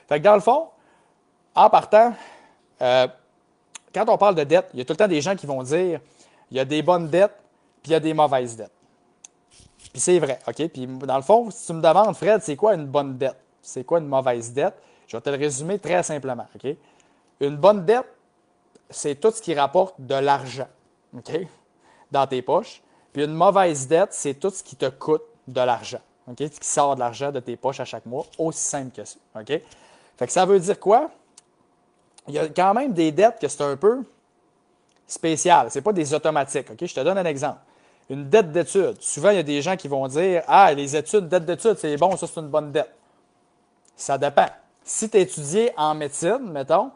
Fait que dans le fond, en partant, quand on parle de dette, il y a tout le temps des gens qui vont dire il y a des bonnes dettes, puis il y a des mauvaises dettes. Puis c'est vrai, OK? Puis dans le fond, si tu me demandes, Fred, c'est quoi une bonne dette? C'est quoi une mauvaise dette? Je vais te le résumer très simplement, OK? Une bonne dette, c'est tout ce qui rapporte de l'argent, OK? Dans tes poches. Puis une mauvaise dette, c'est tout ce qui te coûte de l'argent, OK? Ce qui sort de l'argent de tes poches à chaque mois, aussi simple que ça, OK? Fait que ça veut dire quoi? Il y a quand même des dettes que c'est un peu spécial. Ce n'est pas des automatiques, OK? Je te donne un exemple. Une dette d'études. Souvent, il y a des gens qui vont dire ah, les études, dette d'études, c'est bon, ça, c'est une bonne dette. Ça dépend. Si tu étudiais en médecine, mettons,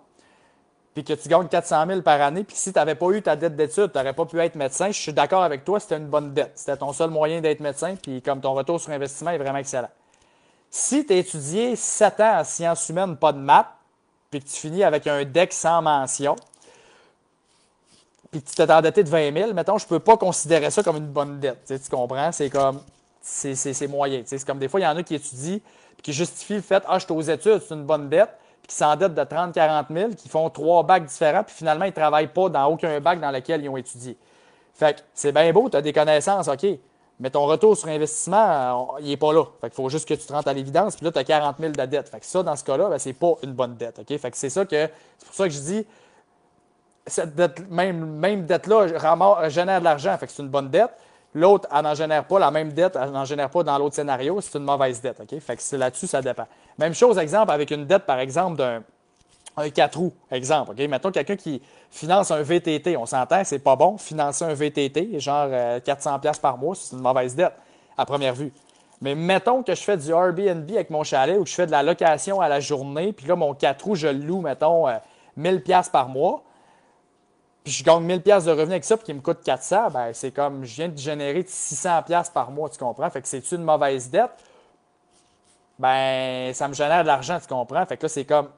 puis que tu gagnes 400 000 par année, puis si tu n'avais pas eu ta dette d'études, tu n'aurais pas pu être médecin, je suis d'accord avec toi, c'était une bonne dette. C'était ton seul moyen d'être médecin, puis comme ton retour sur investissement est vraiment excellent. Si tu as étudié 7 ans en sciences humaines, pas de maths, puis que tu finis avec un DEC sans mention, puis que tu t'es endetté de 20 000, mettons, je ne peux pas considérer ça comme une bonne dette. Tu comprends? C'est comme, c'est moyen. C'est comme des fois, il y en a qui étudient, puis qui justifient le fait, ah, je suis aux études, c'est une bonne dette, puis qui s'endettent de 30 000, 40 000, qui font 3 bacs différents, puis finalement, ils ne travaillent pas dans aucun bac dans lequel ils ont étudié. Fait que c'est bien beau, tu as des connaissances, OK, mais ton retour sur investissement, il n'est pas là. Fait qu'il faut juste que tu te rentres à l'évidence, puis là, tu as 40 000 de dette. Fait que ça, dans ce cas-là, ben, c'est pas une bonne dette, OK? Fait que c'est pour ça que je dis, cette dette, même dette-là génère de l'argent, fait que c'est une bonne dette. L'autre, elle n'en génère pas. La même dette, elle n'en génère pas dans l'autre scénario. C'est une mauvaise dette. OK? Fait que c'est là-dessus, ça dépend. Même chose, exemple, avec une dette, par exemple, d'un 4 roues, exemple. OK? Mettons quelqu'un qui finance un VTT. On s'entend, c'est pas bon. Financer un VTT, genre 400$ par mois, c'est une mauvaise dette, à première vue. Mais mettons que je fais du Airbnb avec mon chalet ou que je fais de la location à la journée, puis là, mon 4 roues, je le loue, mettons, 1000$ par mois. Puis je gagne 1000$ de revenus avec ça, puis qui me coûte 400, ben c'est comme je viens de générer 600$ par mois, tu comprends? Fait que c'est une mauvaise dette, ben ça me génère de l'argent, tu comprends? Fait que là, c'est comme,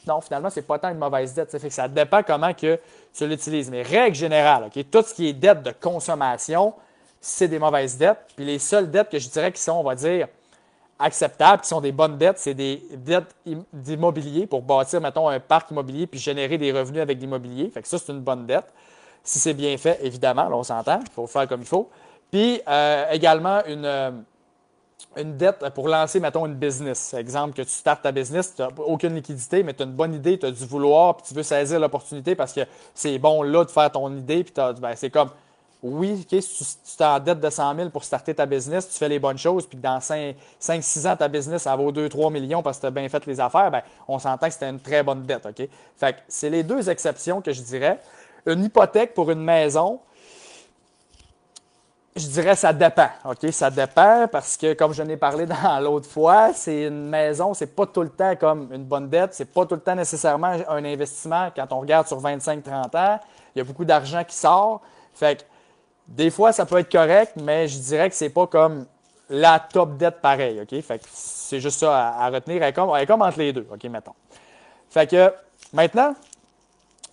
non, finalement, c'est pas tant une mauvaise dette. Fait que ça dépend comment que tu l'utilises. Mais règle générale, OK, tout ce qui est dette de consommation, c'est des mauvaises dettes. Puis les seules dettes que je dirais qui sont, on va dire, acceptables, qui sont des bonnes dettes, c'est des dettes d'immobilier pour bâtir, mettons, un parc immobilier puis générer des revenus avec l'immobilier. Fait que ça, c'est une bonne dette. Si c'est bien fait, évidemment, là, on s'entend, il faut faire comme il faut. Puis également une dette pour lancer, mettons, une business. Exemple, que tu startes ta business, tu n'as aucune liquidité, mais tu as une bonne idée, tu as du vouloir, puis tu veux saisir l'opportunité parce que c'est bon là de faire ton idée, puis ben, c'est comme oui, okay, si tu t'endettes de 100 000 pour starter ta business, tu fais les bonnes choses, puis que dans 5-6 ans, ta business, elle vaut 2-3 millions parce que tu as bien fait les affaires, ben, on s'entend que c'était une très bonne dette. OK? Fait que c'est les deux exceptions que je dirais. Une hypothèque pour une maison, je dirais ça dépend. OK? Ça dépend parce que, comme je n'ai parlé dans l'autre fois, c'est une maison, c'est pas tout le temps comme une bonne dette, c'est pas tout le temps nécessairement un investissement quand on regarde sur 25-30 ans. Il y a beaucoup d'argent qui sort. Fait que des fois, ça peut être correct, mais je dirais que c'est pas comme la top dette pareil, OK? Fait que c'est juste ça à retenir. Elle est comme entre les deux, OK, mettons. Fait que maintenant,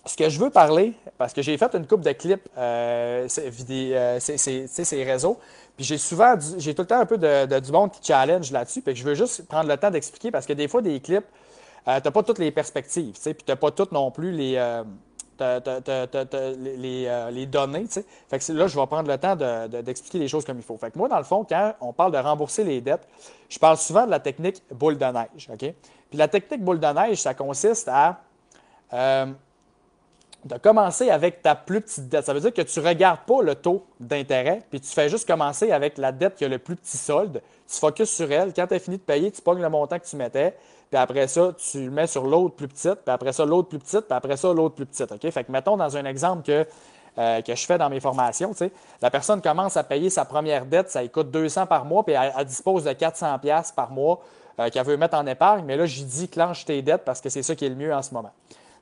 ce que je veux parler, parce que j'ai fait une couple de clips ces réseaux, puis j'ai tout le temps un peu du monde qui challenge là-dessus, puis que je veux juste prendre le temps d'expliquer, parce que des fois, des clips, tu n'as pas toutes les perspectives, puis tu n'as pas toutes non plus les données. T'sais. Fait que là, je vais prendre le temps d'expliquer les choses comme il faut. Fait que moi, dans le fond, quand on parle de rembourser les dettes, je parle souvent de la technique boule de neige. OK? Puis la technique boule de neige, ça consiste à de commencer avec ta plus petite dette. Ça veut dire que tu ne regardes pas le taux d'intérêt, puis tu fais juste commencer avec la dette qui a le plus petit solde. Tu focuses sur elle. Quand tu as fini de payer, tu pognes le montant que tu mettais, puis après ça, tu le mets sur l'autre plus petite, puis après ça, l'autre plus petite, puis après ça, l'autre plus petite. OK? Fait que mettons dans un exemple que je fais dans mes formations, tu sais, la personne commence à payer sa première dette, ça lui coûte 200 par mois, puis elle dispose de 400$ par mois qu'elle veut mettre en épargne, mais là, je lui dis, clenche tes dettes parce que c'est ça qui est le mieux en ce moment.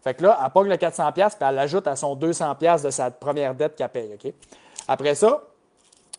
Fait que là, elle pogne le 400$, puis elle l'ajoute à son 200$ de sa première dette qu'elle paye. OK? Après ça,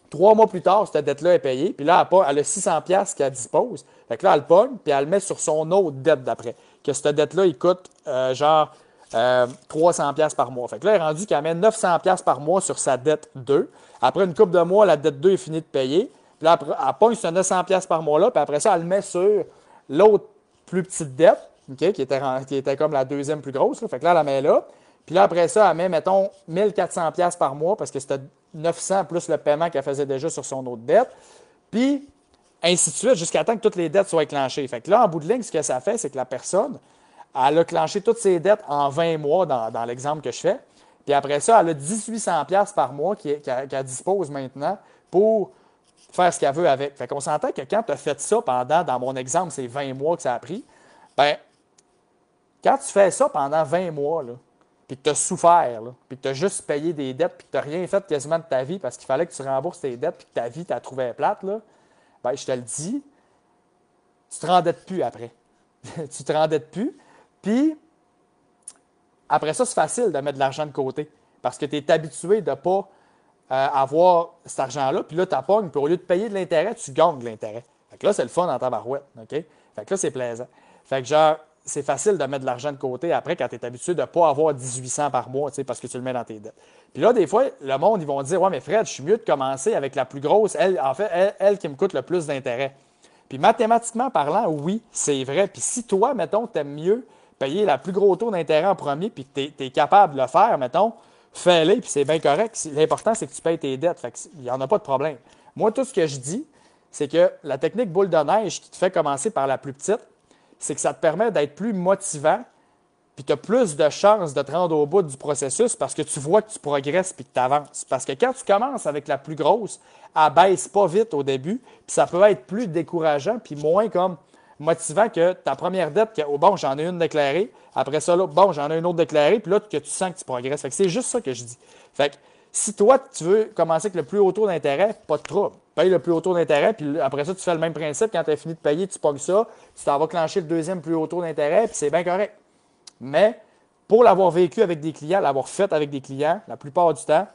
3 mois plus tard, cette dette-là est payée, puis là, elle a 600$ qu'elle dispose. Fait que là, elle pogne, puis elle le met sur son autre dette d'après. Que cette dette-là, il coûte 300$ par mois. Fait que là, elle est rendue qu'elle met 900$ par mois sur sa dette 2. Après une couple de mois, la dette 2 est finie de payer. Puis là, elle pogne ce 900$ par mois-là, puis après ça, elle le met sur l'autre plus petite dette. OK, qui était comme la deuxième plus grosse. Là. Fait que là, elle la met là. Puis là, après ça, elle met, mettons, 1400$ par mois parce que c'était 900 plus le paiement qu'elle faisait déjà sur son autre dette. Puis, ainsi de suite, jusqu'à temps que toutes les dettes soient éclenchées. Fait que là, en bout de ligne, ce que ça fait, c'est que la personne, elle a clenché toutes ses dettes en 20 mois dans l'exemple que je fais. Puis après ça, elle a 1800$ par mois qu'elle dispose maintenant pour faire ce qu'elle veut avec. Fait qu'on s'entend que quand tu as fait ça pendant, dans mon exemple, c'est 20 mois que ça a pris, ben quand tu fais ça pendant 20 mois, là, puis que tu as souffert, là, puis que tu as juste payé des dettes, puis que tu n'as rien fait quasiment de ta vie parce qu'il fallait que tu rembourses tes dettes, puis que ta vie, tu la trouvais plate, là, ben, je te le dis, tu ne te rendettes plus après. Tu ne te rendettes plus. Puis, après ça, c'est facile de mettre de l'argent de côté parce que tu es habitué de ne pas avoir cet argent-là. Puis là, tu pognes, puis au lieu de payer de l'intérêt, tu gagnes de l'intérêt. Fait que là, c'est le fun en tabarouette. OK? Fait que là, c'est plaisant. Fait que genre, c'est facile de mettre de l'argent de côté après quand tu es habitué de ne pas avoir 1800 par mois parce que tu le mets dans tes dettes. Puis là, des fois, le monde, ils vont dire ouais, mais Fred, je suis mieux de commencer avec la plus grosse, elle qui me coûte le plus d'intérêt. Puis mathématiquement parlant, oui, c'est vrai. Puis si toi, mettons, tu aimes mieux payer la plus gros taux d'intérêt en premier, puis que tu es capable de le faire, mettons, fais-le, puis c'est bien correct. L'important, c'est que tu payes tes dettes. Fait qu'il n'y en a pas de problème. Moi, tout ce que je dis, c'est que la technique boule de neige qui te fait commencer par la plus petite, c'est que ça te permet d'être plus motivant, puis tu as plus de chances de te rendre au bout du processus parce que tu vois que tu progresses puis que tu avances. Parce que quand tu commences avec la plus grosse, elle baisse pas vite au début, puis ça peut être plus décourageant puis moins comme motivant que ta première dette, que oh, bon, j'en ai une déclarée, après ça, là, bon, j'en ai une autre déclarée, puis là, que tu sens que tu progresses. Fait que c'est juste ça que je dis. Fait que si toi, tu veux commencer avec le plus haut taux d'intérêt, pas de trouble. Paye le plus haut taux d'intérêt, puis après ça, tu fais le même principe. Quand tu as fini de payer, tu pognes ça, tu t'en vas clencher le deuxième plus haut taux d'intérêt, puis c'est bien correct. Mais pour l'avoir vécu avec des clients, l'avoir fait avec des clients, la plupart du temps,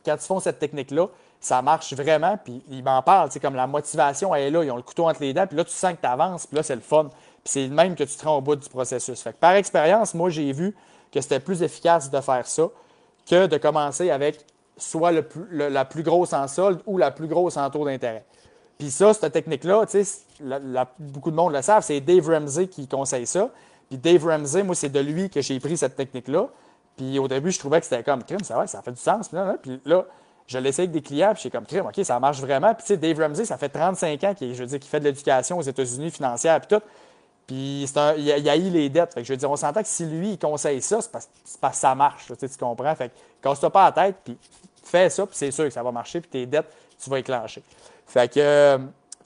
quand ils font cette technique-là, ça marche vraiment, puis ils m'en parlent, c'est comme la motivation, elle est là, ils ont le couteau entre les dents, puis là, tu sens que tu avances, puis là, c'est le fun. Puis c'est le même que tu te rends au bout du processus. Fait que par expérience, moi, j'ai vu que c'était plus efficace de faire ça que de commencer avec soit la plus grosse en solde ou la plus grosse en taux d'intérêt. Puis ça, cette technique-là, tu sais, beaucoup de monde le savent, c'est Dave Ramsey qui conseille ça. Puis Dave Ramsey, moi, c'est de lui que j'ai pris cette technique-là. Puis au début, je trouvais que c'était comme crime, c'est vrai, ça fait du sens. Puis là, je l'essaye avec des clients, puis j'ai comme crime, OK, ça marche vraiment. Puis tu sais, Dave Ramsey, ça fait 35 ans qu'il fait de l'éducation aux États-Unis financière, puis tout. Puis il a eu les dettes. Fait que je veux dire, on s'entend que si lui, il conseille ça, c'est parce que ça marche, tu comprends? Fait que casse-toi pas la tête, puis fais ça, puis c'est sûr que ça va marcher, puis tes dettes, tu vas éclencher. Fait que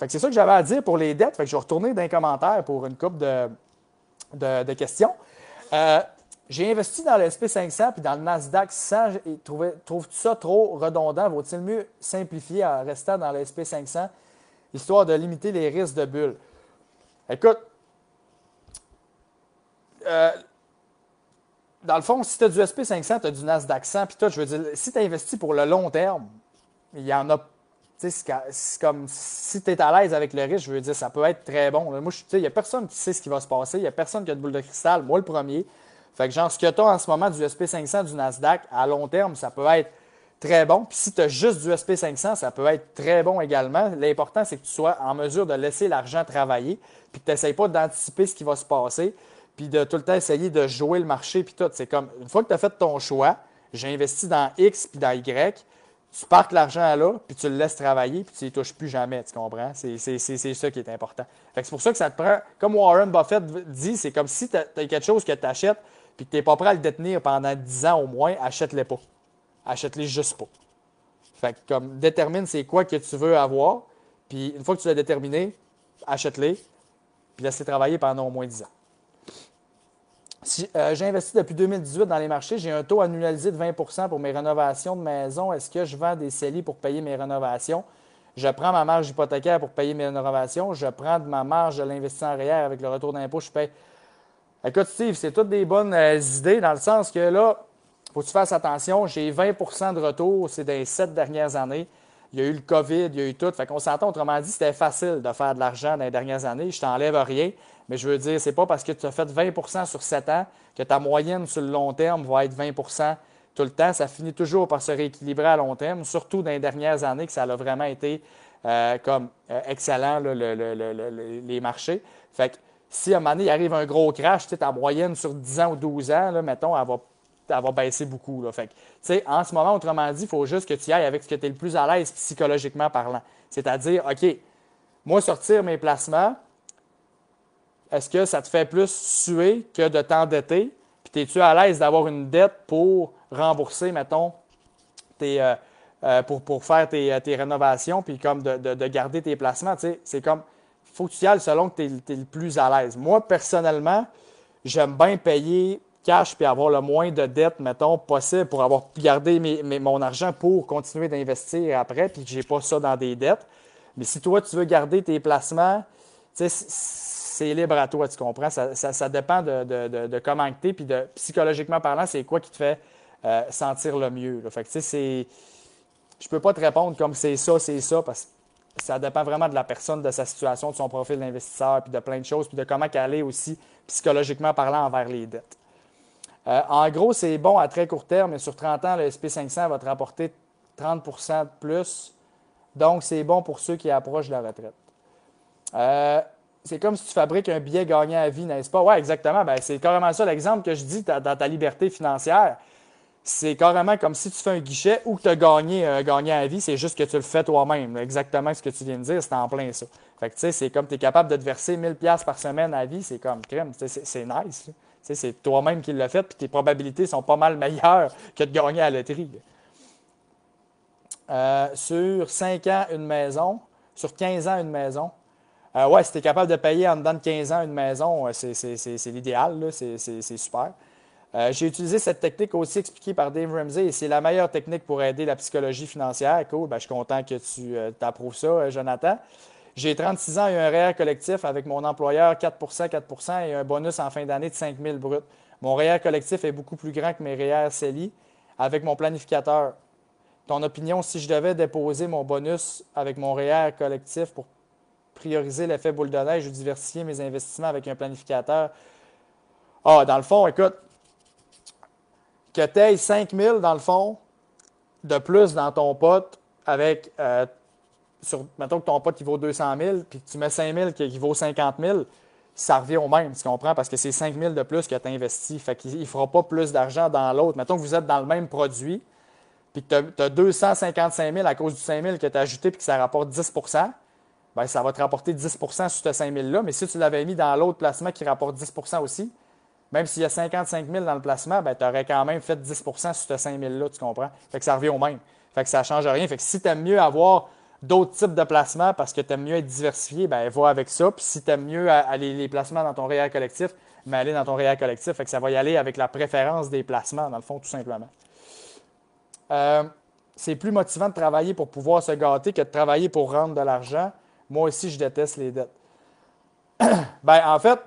c'est ça que j'avais à dire pour les dettes. Fait que je vais retourner dans les commentaires pour une couple de questions. J'ai investi dans le SP500 puis dans le Nasdaq 100. Trouves-tu ça trop redondant? Vaut-il mieux simplifier en restant dans le SP500, histoire de limiter les risques de bulles? Écoute, dans le fond, si tu as du SP500, tu as du Nasdaq 100, puis toi, je veux dire, si tu investis pour le long terme, il y en a. C'est comme si tu es à l'aise avec le risque, je veux dire, ça peut être très bon. Moi, il n'y a personne qui sait ce qui va se passer, il n'y a personne qui a de boule de cristal, moi le premier. Fait que genre, ce que tu as en ce moment du SP500, du Nasdaq, à long terme, ça peut être très bon. Puis si tu as juste du SP500, ça peut être très bon également. L'important, c'est que tu sois en mesure de laisser l'argent travailler, puis que tu n'essayes pas d'anticiper ce qui va se passer, puis de tout le temps essayer de jouer le marché, puis tout. C'est comme, une fois que tu as fait ton choix, j'ai investi dans X puis dans Y, tu parques l'argent là, puis tu le laisses travailler, puis tu ne touches plus jamais, tu comprends? C'est ça qui est important. Fait que c'est pour ça que ça te prend, comme Warren Buffett dit, c'est comme si tu as quelque chose que tu achètes, puis que tu n'es pas prêt à le détenir pendant 10 ans au moins, achète-les pas. Achète-les juste pas. Fait que comme, détermine c'est quoi que tu veux avoir, puis une fois que tu l'as déterminé, achète-les, puis laisse-les travailler pendant au moins 10 ans. J'ai investi depuis 2018 dans les marchés. J'ai un taux annualisé de 20 pour mes rénovations de maison. Est-ce que je vends des CELI pour payer mes rénovations? Je prends ma marge hypothécaire pour payer mes rénovations. Je prends de ma marge de l'investissement arrière avec le retour d'impôt. Je paye. Écoute, Steve, c'est toutes des bonnes idées dans le sens que là, il faut que tu fasses attention. J'ai 20 de retour, c'est dans les 7 dernières années. Il y a eu le COVID, il y a eu tout. Fait qu'on s'entend, autrement dit, c'était facile de faire de l'argent dans les dernières années. Je t'enlève rien. Mais je veux dire, c'est pas parce que tu as fait 20 sur 7 ans que ta moyenne sur le long terme va être 20 tout le temps. Ça finit toujours par se rééquilibrer à long terme, surtout dans les dernières années que ça a vraiment été excellent, là, les marchés. Fait que si à un moment donné, il arrive un gros crash, tu sais, ta moyenne sur 10 ans ou 12 ans, là, mettons, elle va baisser beaucoup. Là. Fait que, tu sais, en ce moment, autrement dit, il faut juste que tu y ailles avec ce que tu es le plus à l'aise psychologiquement parlant. C'est-à-dire, OK, moi, sortir mes placements, est-ce que ça te fait plus suer que de t'endetter? Puis, es-tu à l'aise d'avoir une dette pour rembourser, mettons, pour faire tes rénovations, puis comme de garder tes placements? Tu sais, c'est comme, il faut que tu y ailles selon que tu es le plus à l'aise. Moi, personnellement, j'aime bien payer cash puis avoir le moins de dettes, mettons, possible pour avoir gardé mon argent pour continuer d'investir après, puis que je n'ai pas ça dans des dettes. Mais si toi, tu veux garder tes placements, tu sais, c'est libre à toi, tu comprends? Ça dépend de comment tu es, puis psychologiquement parlant, c'est quoi qui te fait sentir le mieux. Là. Fait que, tu sais, je peux pas te répondre comme c'est ça, parce que ça dépend vraiment de la personne, de sa situation, de son profil d'investisseur, puis de plein de choses, puis de comment elle est aussi psychologiquement parlant envers les dettes. En gros, c'est bon à très court terme, mais sur 30 ans, le SP500 va te rapporter 30 de plus. Donc, c'est bon pour ceux qui approchent de la retraite. C'est comme si tu fabriques un billet gagnant à vie, n'est-ce pas? Oui, exactement. Ben, c'est carrément ça l'exemple que je dis dans ta liberté financière. C'est carrément comme si tu fais un guichet ou que tu as gagné à vie, c'est juste que tu le fais toi-même. Exactement ce que tu viens de dire, c'est en plein ça. Fait que, tu sais, c'est comme tu es capable de te verser 1000$ par semaine à vie, c'est comme crème. C'est nice. C'est toi-même qui l'as fait, puis tes probabilités sont pas mal meilleures que de gagner à la loterie. Sur 5 ans, une maison. Sur 15 ans, une maison. Ouais, si tu es capable de payer en dedans de 15 ans une maison, c'est l'idéal, là, c'est super. J'ai utilisé cette technique aussi expliquée par Dave Ramsey et c'est la meilleure technique pour aider la psychologie financière. Cool, ben, je suis content que tu approuves ça, Jonathan. J'ai 36 ans et un REER collectif avec mon employeur 4 et un bonus en fin d'année de 5 000 brut. Mon REER collectif est beaucoup plus grand que mes REER CELI avec mon planificateur. Ton opinion, si je devais déposer mon bonus avec mon REER collectif pour prioriser l'effet boule de neige ou diversifier mes investissements avec un planificateur? Ah, dans le fond, écoute, que tu aies 5 000 dans le fond de plus dans ton pot avec, mettons que ton pot il vaut 200 000 puis que tu mets 5 000 qui vaut 50 000, ça revient au même, tu comprends? Parce que c'est 5 000 de plus que tu as investi. Fait qu'il ne fera pas plus d'argent dans l'autre. Mettons que vous êtes dans le même produit puis que tu as 255 000 à cause du 5 000 que tu as ajouté puis que ça rapporte 10 bien, ça va te rapporter 10 sur ce 5 000-là. Mais si tu l'avais mis dans l'autre placement qui rapporte 10 aussi, même s'il y a 55 000 dans le placement, ben, tu aurais quand même fait 10 sur ce 5 000-là, tu comprends? Fait que ça revient au même. Fait que ça ne change rien. Fait que si tu aimes mieux avoir d'autres types de placements parce que tu aimes mieux être diversifié, ben, va avec ça. Puis si tu aimes mieux aller les placements dans ton REER collectif, ben, aller dans ton REER collectif. Fait que ça va y aller avec la préférence des placements, dans le fond, tout simplement. C'est plus motivant de travailler pour pouvoir se gâter que de travailler pour rendre de l'argent. Moi aussi, je déteste les dettes. Ben, en fait,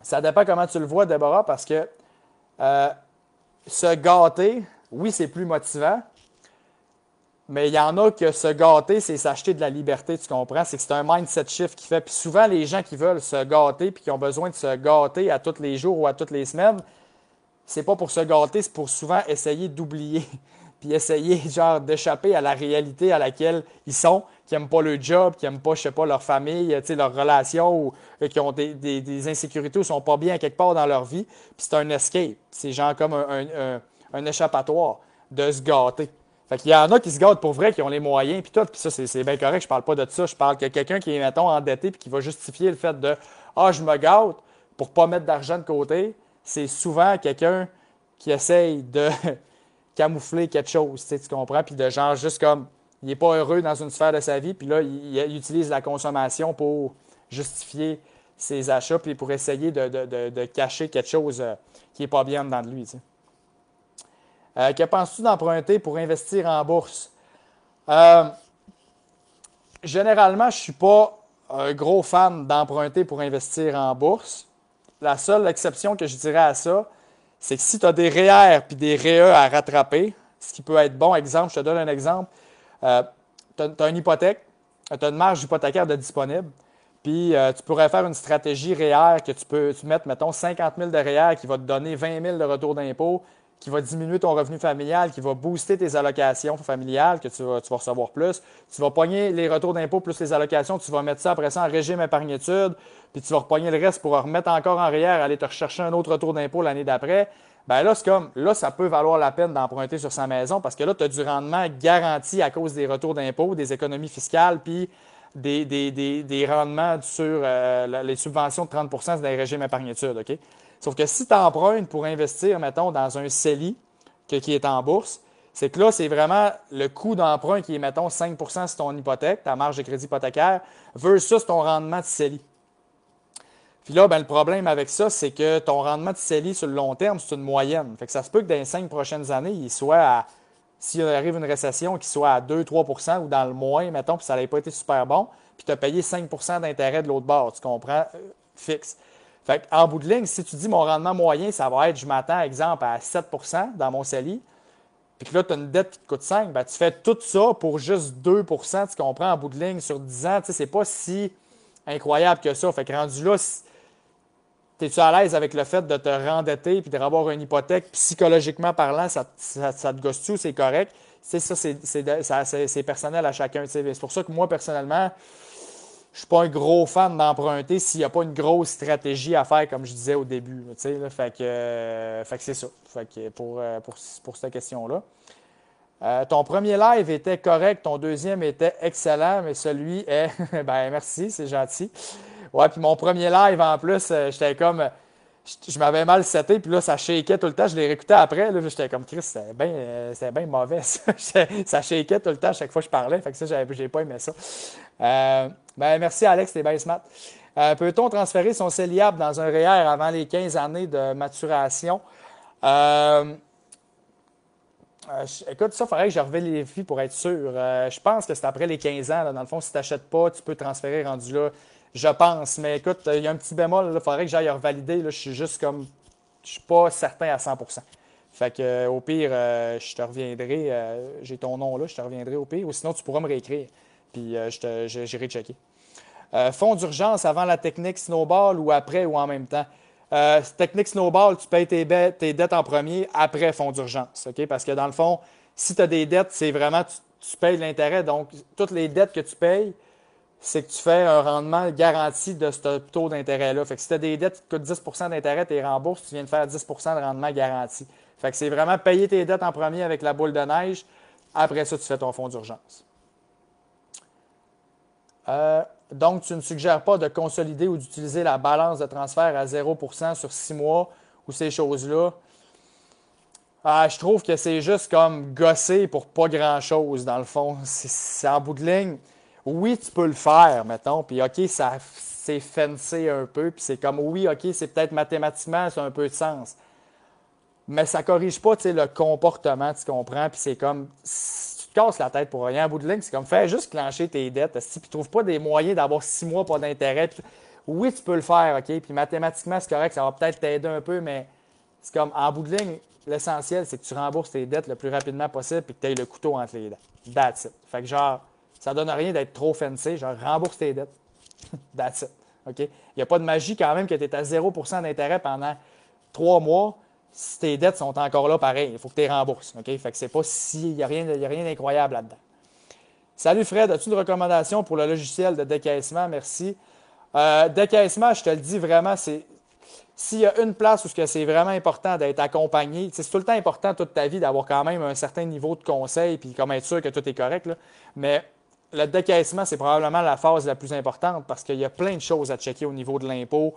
ça dépend comment tu le vois, Déborah, parce que se gâter, oui, c'est plus motivant, mais il y en a que se gâter, c'est s'acheter de la liberté, tu comprends? C'est que c'est un mindset shift qui fait. Puis souvent, les gens qui veulent se gâter puis qui ont besoin de se gâter à tous les jours ou à toutes les semaines, c'est pas pour se gâter, c'est pour souvent essayer d'oublier. Puis essayer, genre, d'échapper à la réalité à laquelle ils sont, qui n'aiment pas le job, qui n'aiment pas, je sais pas, leur famille, leur relation, ou qui ont des insécurités ou sont pas bien quelque part dans leur vie. Puis c'est un escape. C'est genre comme un échappatoire de se gâter. Fait qu'il y en a qui se gâtent pour vrai, qui ont les moyens, puis tout. Puis ça, c'est bien correct, je parle pas de ça. Je parle que quelqu'un qui est, mettons, endetté puis qui va justifier le fait de « Ah, je me gâte pour pas mettre d'argent de côté », c'est souvent quelqu'un qui essaye de camoufler quelque chose, tu comprends? Puis de genre, juste comme, il n'est pas heureux dans une sphère de sa vie, puis là, il utilise la consommation pour justifier ses achats, puis pour essayer de cacher quelque chose qui n'est pas bien dedans de lui, tu sais. Que penses-tu d'emprunter pour investir en bourse? Généralement, je ne suis pas un gros fan d'emprunter pour investir en bourse. La seule exception que je dirais à ça, c'est que si tu as des REER puis des REE à rattraper, ce qui peut être bon, exemple, je te donne un exemple, tu as une hypothèque, tu as une marge hypothécaire de disponible, puis tu pourrais faire une stratégie REER que tu mettre, mettons, 50 000 de REER qui va te donner 20 000 de retour d'impôt, qui va diminuer ton revenu familial, qui va booster tes allocations familiales, que tu vas recevoir plus. Tu vas pogner les retours d'impôt plus les allocations, tu vas mettre ça après ça en régime épargne-études, puis tu vas repogner le reste pour remettre encore en arrière, aller te rechercher un autre retour d'impôt l'année d'après. Ben là, c'est comme, là, ça peut valoir la peine d'emprunter sur sa maison parce que là, tu as du rendement garanti à cause des retours d'impôt, des économies fiscales, puis des rendements sur les subventions de 30 % dans les régimes épargne-études. OK? Sauf que si tu empruntes pour investir, mettons, dans un CELI qui est en bourse, c'est que là, c'est vraiment le coût d'emprunt qui est, mettons, 5 % sur ton hypothèque, ta marge de crédit hypothécaire, versus ton rendement de CELI. Puis là, ben, le problème avec ça, c'est que ton rendement de CELI sur le long terme, c'est une moyenne. Fait que ça se peut que dans les 5 prochaines années, il soit à, s'il arrive une récession, qu'il soit à 2-3 % ou dans le moins, mettons, puis ça n'avait pas été super bon, puis tu as payé 5 % d'intérêt de l'autre bord, tu comprends, fixe. Fait qu'en bout de ligne, si tu dis mon rendement moyen, ça va être, je m'attends, exemple, à 7 % dans mon CELI, puis que là, tu as une dette qui te coûte 5, ben, tu fais tout ça pour juste 2 %, tu comprends, en bout de ligne, sur 10 ans, tu sais, c'est pas si incroyable que ça. Fait que rendu là, es-tu à l'aise avec le fait de te rendetter puis de avoir une hypothèque, psychologiquement parlant, ça te gosse-tu, c'est correct? Tu sais, ça, c'est personnel à chacun. Tu sais. C'est pour ça que moi, personnellement, je ne suis pas un gros fan d'emprunter s'il n'y a pas une grosse stratégie à faire, comme je disais au début. Tu sais, là. Fait que c'est ça. Fait que pour cette question-là. Ton premier live était correct, ton deuxième était excellent, mais celui est... ben merci, c'est gentil. Ouais, puis mon premier live, en plus, j'étais comme... Je m'avais mal seté, puis là, ça shakeait tout le temps. Je l'ai réécouté après, là, j'étais comme, Chris, c'était bien mauvais, ça. Ça shakeait tout le temps à chaque fois que je parlais, fait que ça, j'ai pas aimé ça. Ben merci, Alex, t'es bien smart. Peut-on transférer son CELIAP dans un REER avant les 15 années de maturation? Écoute, ça, il faudrait que je revérifie pour être sûr. Je pense que c'est après les 15 ans. Là. Dans le fond, si tu n'achètes pas, tu peux transférer rendu là. Je pense. Mais écoute, il y a un petit bémol. Il faudrait que j'aille revalider. Là. Je suis juste comme. Je suis pas certain à 100 %. Fait que, au pire, je te reviendrai. J'ai ton nom là, je te reviendrai au pire. Ou sinon, tu pourras me réécrire. Puis j'irai checker. Fonds d'urgence avant la technique snowball ou après ou en même temps? Technique snowball, tu payes tes dettes en premier après fonds d'urgence. Okay? Parce que dans le fond, si tu as des dettes, c'est vraiment tu payes l'intérêt. Donc, toutes les dettes que tu payes, c'est que tu fais un rendement garanti de ce taux d'intérêt-là. Fait que si tu as des dettes qui coûtent 10 % d'intérêt, tu les rembourses, tu viens de faire 10 % de rendement garanti. Fait que c'est vraiment payer tes dettes en premier avec la boule de neige. Après ça, tu fais ton fonds d'urgence. Donc, tu ne suggères pas de consolider ou d'utiliser la balance de transfert à 0 % sur 6 mois ou ces choses-là. Je trouve que c'est juste comme gosser pour pas grand-chose, dans le fond. C'est en bout de ligne. Oui, tu peux le faire, mettons, puis OK, c'est fancy un peu, puis c'est comme, oui, OK, c'est peut-être mathématiquement, ça a un peu de sens. Mais ça ne corrige pas, tu sais, le comportement, tu comprends, puis c'est comme... Tu te casses la tête pour rien. En bout de ligne, c'est comme fais juste clencher tes dettes. Puis trouve pas des moyens d'avoir 6 mois pas d'intérêt. Oui, tu peux le faire, OK? Puis mathématiquement, c'est correct, ça va peut-être t'aider un peu, mais c'est comme en bout de ligne, l'essentiel, c'est que tu rembourses tes dettes le plus rapidement possible et que tu aies le couteau entre les dents. That's it. Fait que genre, ça donne rien d'être trop fancy, genre rembourse tes dettes. That's it. OK? Il n'y a pas de magie quand même que tu es à 0 % d'intérêt pendant 3 mois. Si tes dettes sont encore là, pareil, il faut que tu les rembourses. OK? Fait que c'est pas si. Il n'y a rien d'incroyable là-dedans. Salut Fred, as-tu une recommandation pour le logiciel de décaissement? Merci. Décaissement, je te le dis vraiment, c'est. S'il y a une place où c'est vraiment important d'être accompagné, c'est tout le temps important toute ta vie d'avoir quand même un certain niveau de conseil puis comme être sûr que tout est correct. Là. Mais le décaissement, c'est probablement la phase la plus importante parce qu'il y a plein de choses à checker au niveau de l'impôt.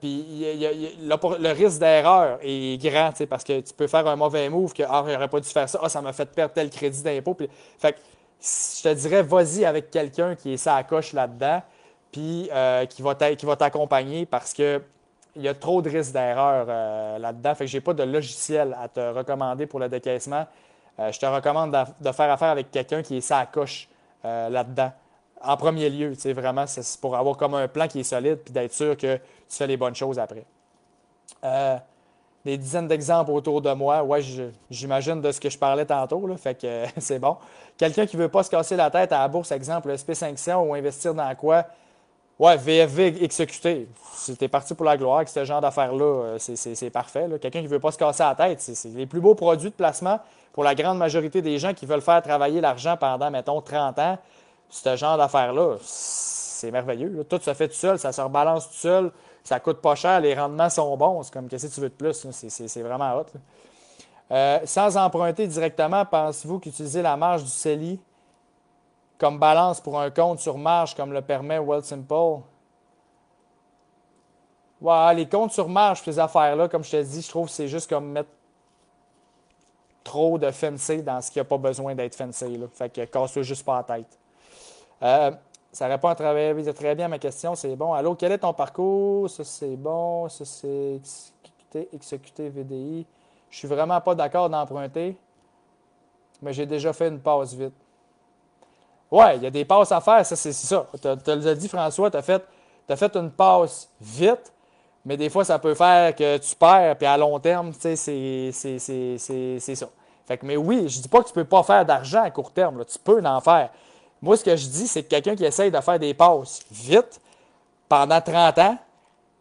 Puis le risque d'erreur est grand parce que tu peux faire un mauvais move que j'aurais pas dû faire ça, ça m'a fait perdre tel crédit d'impôt. Puis, fait que, je te dirais, vas-y avec quelqu'un qui est ça à coche là-dedans puis qui va t'accompagner parce que il y a trop de risques d'erreur là-dedans. Fait que je n'ai pas de logiciel à te recommander pour le décaissement. Je te recommande de faire affaire avec quelqu'un qui est ça à coche là-dedans. En premier lieu, vraiment, c'est pour avoir comme un plan qui est solide puis d'être sûr que tu fais les bonnes choses après. Des dizaines d'exemples autour de moi. Ouais, j'imagine de ce que je parlais tantôt, là, fait que c'est bon. Quelqu'un qui ne veut pas se casser la tête à la bourse, exemple le SP500 ou investir dans quoi? Ouais, VFV exécuté. Si t'es parti pour la gloire avec ce genre d'affaires-là, c'est parfait, là. Quelqu'un qui ne veut pas se casser la tête, c'est les plus beaux produits de placement pour la grande majorité des gens qui veulent faire travailler l'argent pendant, mettons, 30 ans. Ce genre d'affaires-là, c'est merveilleux, là. Tout se fait tout seul, ça se rebalance tout seul, ça coûte pas cher, les rendements sont bons. C'est comme, qu'est-ce que tu veux de plus, là? C'est vraiment hot, là. Sans emprunter directement, pensez-vous qu'utiliser la marge du CELI comme balance pour un compte sur marge comme le permet Wealthsimple? Ouais, les comptes sur marge, ces affaires-là, comme je te dis, je trouve que c'est juste comme mettre trop de fancy dans ce qui n'a pas besoin d'être fancy, là. Fait que casse-toi juste pas la tête. Euh, Ça répond très bien à ma question, c'est bon. Allô, quel est ton parcours? Ça, c'est bon. Ça, c'est exécuté VDI. Je suis vraiment pas d'accord d'emprunter, mais j'ai déjà fait une passe vite. Ouais, il y a des passes à faire, ça, c'est ça. Tu as dit, François, t'as fait une passe vite, mais des fois, ça peut faire que tu perds, puis à long terme, tu sais, c'est ça. Fait que, mais oui, je dis pas que tu peux pas faire d'argent à court terme, là. Tu peux en faire. Moi, ce que je dis, c'est que quelqu'un qui essaye de faire des passes vite pendant 30 ans,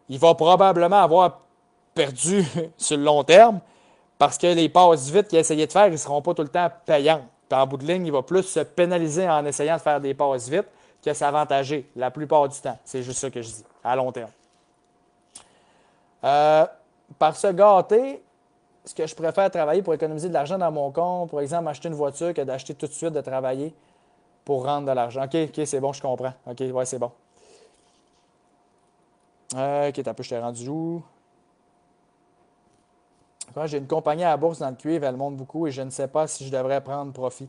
il va probablement avoir perdu sur le long terme parce que les passes vite qu'il a essayé de faire, ils ne seront pas tout le temps payants. Puis en bout de ligne, il va plus se pénaliser en essayant de faire des passes vite que s'avantager la plupart du temps. C'est juste ça que je dis, à long terme. Par se gâter, est-ce que je préfère travailler pour économiser de l'argent dans mon compte, par exemple, acheter une voiture, que d'acheter tout de suite, de travailler pour rendre de l'argent? OK, c'est bon, je comprends. OK, ouais, c'est bon. OK, t'as peu, je t'ai rendu où? J'ai une compagnie à la bourse dans le cuivre, elle monte beaucoup et je ne sais pas si je devrais prendre profit.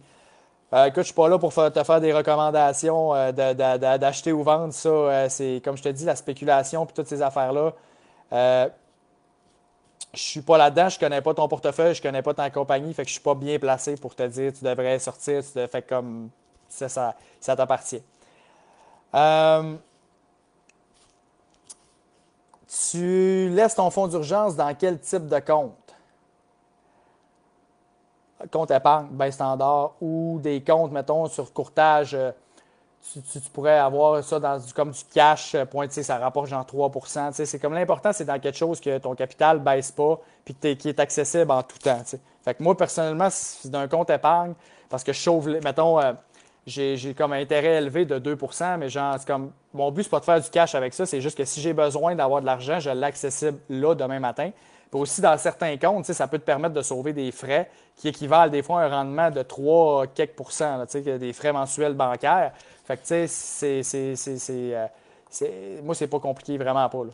Écoute, je ne suis pas là pour te faire des recommandations d'acheter ou vendre. Ça, c'est, comme je te dis, la spéculation et toutes ces affaires-là. Euh, je ne suis pas là-dedans, je ne connais pas ton portefeuille, je ne connais pas ta compagnie, fait que je ne suis pas bien placé pour te dire tu devrais sortir, fait comme ça t'appartient. Euh, Tu laisses ton fonds d'urgence dans quel type de compte? Compte épargne, bien standard, ou des comptes, mettons, sur courtage, tu pourrais avoir ça dans comme du cash, ça rapporte genre 3%. C'est comme l'important, c'est dans quelque chose que ton capital ne baisse pas puis qui est accessible en tout temps. T'sais. Fait que moi, personnellement, c'est d'un compte épargne parce que je sauve, mettons, j'ai comme un intérêt élevé de 2%, mais genre, c'est comme, mon but, c'est pas de faire du cash avec ça, c'est juste que si j'ai besoin d'avoir de l'argent, je l'ai accessible là demain matin. Puis aussi, dans certains comptes, ça peut te permettre de sauver des frais qui équivalent des fois à un rendement de 3 quelques pourcents, là, des frais mensuels bancaires. Fait que, tu sais, moi, c'est pas compliqué, vraiment pas, là.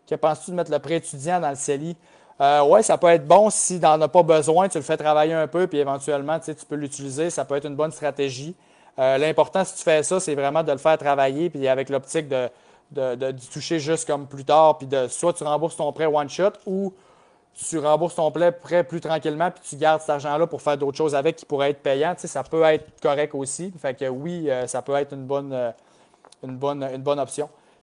Que penses-tu de mettre le prêt étudiant dans le CELI? Oui, ça peut être bon si tu n'en as pas besoin, tu le fais travailler un peu, puis éventuellement, tu peux l'utiliser. Ça peut être une bonne stratégie. L'important, si tu fais ça, c'est vraiment de le faire travailler, puis avec l'optique d'y toucher juste comme plus tard, puis soit tu rembourses ton prêt one shot, ou tu rembourses ton prêt plus tranquillement, puis tu gardes cet argent-là pour faire d'autres choses avec qui pourraient être payants. Tu sais, ça peut être correct aussi. Fait que oui, ça peut être une bonne option.